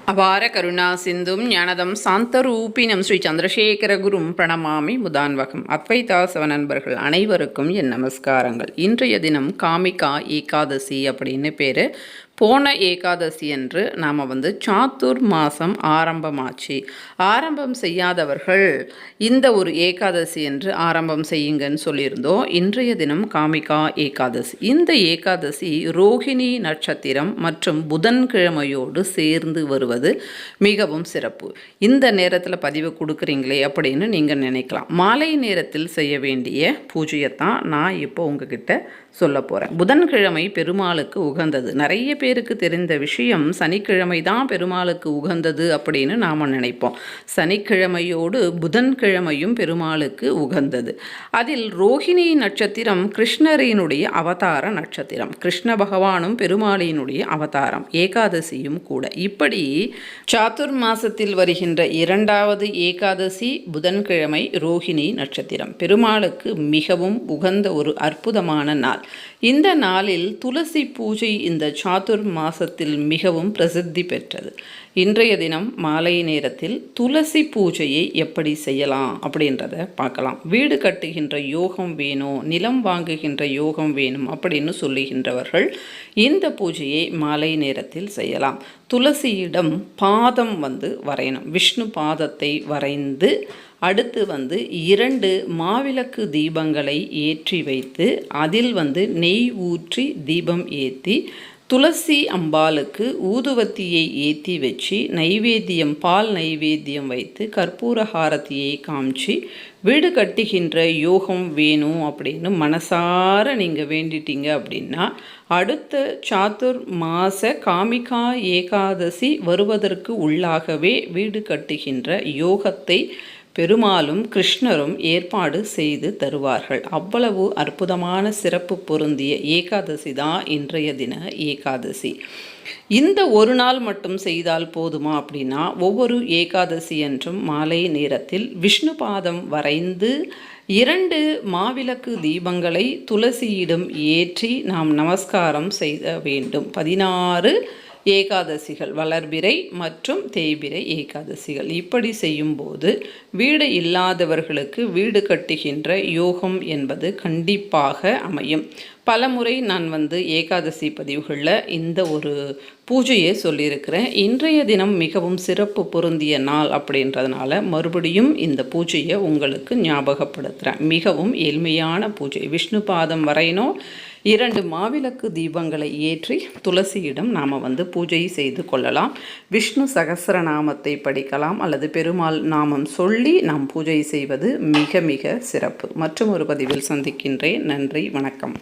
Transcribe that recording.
அபார கருணா சிந்தும் ஞானதம் சாந்தரூபினம் ஸ்ரீ சந்திரசேகர குரும் பிரணமாமி முதான்வகம். அத்வைதாசவ நண்பர்கள் அனைவருக்கும் என் நமஸ்காரங்கள். இன்றைய தினம் காமிகா ஏகாதசி அப்படின்னு பேர். போன ஏகாதசி என்று நாம் சாத்துர் மாதம் ஆரம்பமாச்சு. ஆரம்பம் செய்யாதவர்கள் இந்த ஒரு ஏகாதசி என்று ஆரம்பம் செய்யுங்கன்னு சொல்லியிருந்தோம். இன்றைய தினம் காமிகா ஏகாதசி. இந்த ஏகாதசி ரோஹிணி நட்சத்திரம் மற்றும் புதன்கிழமையோடு சேர்ந்து வருவது மிகவும் சிறப்பு. இந்த நேரத்தில் பதிவு கொடுக்குறீங்களே அப்படின்னு நீங்கள் நினைக்கலாம். மாலை நேரத்தில் செய்ய வேண்டிய பூஜையைத்தான் நான் இப்போ உங்ககிட்ட சொல்ல போகிறேன். புதன்கிழமை பெருமாளுக்கு உகந்தது. நிறைய பேருக்கு தெரிந்த விஷயம் சனிக்கிழமை தான் பெருமாளுக்கு உகந்தது அப்படின்னு நாம் நினைப்போம். சனிக்கிழமையோடு புதன்கிழமையும் பெருமாளுக்கு உகந்தது. அதில் ரோஹிணி நட்சத்திரம் கிருஷ்ணரினுடைய அவதார நட்சத்திரம். கிருஷ்ண பகவானும் பெருமாளினுடைய அவதாரம், ஏகாதசியும் கூட. இப்படி சாத்துர் மாசத்தில் வருகின்ற இரண்டாவது ஏகாதசி புதன்கிழமை ரோஹிணி நட்சத்திரம். பெருமாளுக்கு மிகவும் உகந்த ஒரு அற்புதமான நாள். இந்த நாளில் துளசி பூஜை இந்த சாத்துர் மாசத்தில் மிகவும் பிரசித்தி பெற்றது. இன்றைய தினம் மாலை நேரத்தில் துளசி பூஜையை எப்படி செய்யலாம் அப்படின்றத பார்க்கலாம். வீடு கட்டுகின்ற யோகம் வேணும், நிலம் வாங்குகின்ற யோகம் வேணும் அப்படின்னு சொல்லுகின்றவர்கள் இந்த பூஜையை மாலை நேரத்தில் செய்யலாம். துளசியிடம் பாதம் வரையணும். விஷ்ணு பாதத்தை வரைந்து அடுத்து 2 மாவிளக்கு தீபங்களை ஏற்றி வைத்து அதில் நெய் ஊற்றி தீபம் ஏற்றி துளசி அம்பாளுக்கு ஊதுவத்தியை ஏற்றி வச்சு நைவேத்தியம், பால் நைவேத்தியம் வைத்து கற்பூர ஹாரத்தியை காமிச்சு வீடு கட்டுகின்ற யோகம் வேணும் அப்படின்னு மனசார நீங்கள் வேண்டிட்டீங்க அப்படின்னா அடுத்த சாத்துர் மாத காமிகா ஏகாதசி வருவதற்கு உள்ளாகவே வீடு கட்டுகின்ற யோகத்தை பெருமாளும் கிருஷ்ணரும் ஏற்பாடு செய்து தருவார்கள். அவ்வளவு அற்புதமான சிறப்பு பொருந்திய ஏகாதசி தான் இன்றைய தின ஏகாதசி. இந்த ஒரு நாள் மட்டும் செய்தால் போதுமா அப்படின்னா, ஒவ்வொரு ஏகாதசி என்றும் மாலை நேரத்தில் விஷ்ணு பாதம் வரைந்து 2 மாவிளக்கு தீபங்களை துளசியிடம் ஏற்றி நாம் நமஸ்காரம் செய்ய வேண்டும். 16 ஏகாதசிகள், வளர்பிறை மற்றும் தேய்பிறை ஏகாதசிகள். இப்படி செய்யும்போது வீடு இல்லாதவர்களுக்கு வீடு கட்டுகின்ற யோகம் என்பது கண்டிப்பாக அமையும். பலமுறை நான் ஏகாதசி பதிவுகளில் இந்த ஒரு பூஜையை சொல்லியிருக்கிறேன். இன்றைய தினம் மிகவும் சிறப்பு பொருந்திய நாள் அப்படின்றதுனால மறுபடியும் இந்த பூஜையை உங்களுக்கு ஞாபகப்படுத்துகிறேன். மிகவும் எளிமையான பூஜை. விஷ்ணு பாதம் வரையினோம், 2 மாவிளக்கு தீபங்களை ஏற்றி துளசியிடம் நாம் பூஜை செய்து கொள்ளலாம். விஷ்ணு சகஸ்ரநாமத்தை படிக்கலாம் அல்லது பெருமாள் நாமம் சொல்லி நாம் பூஜை செய்வது மிக மிக சிறப்பு. மற்றும் ஒரு பதிவில் சந்திக்கின்றேன். நன்றி, வணக்கம்.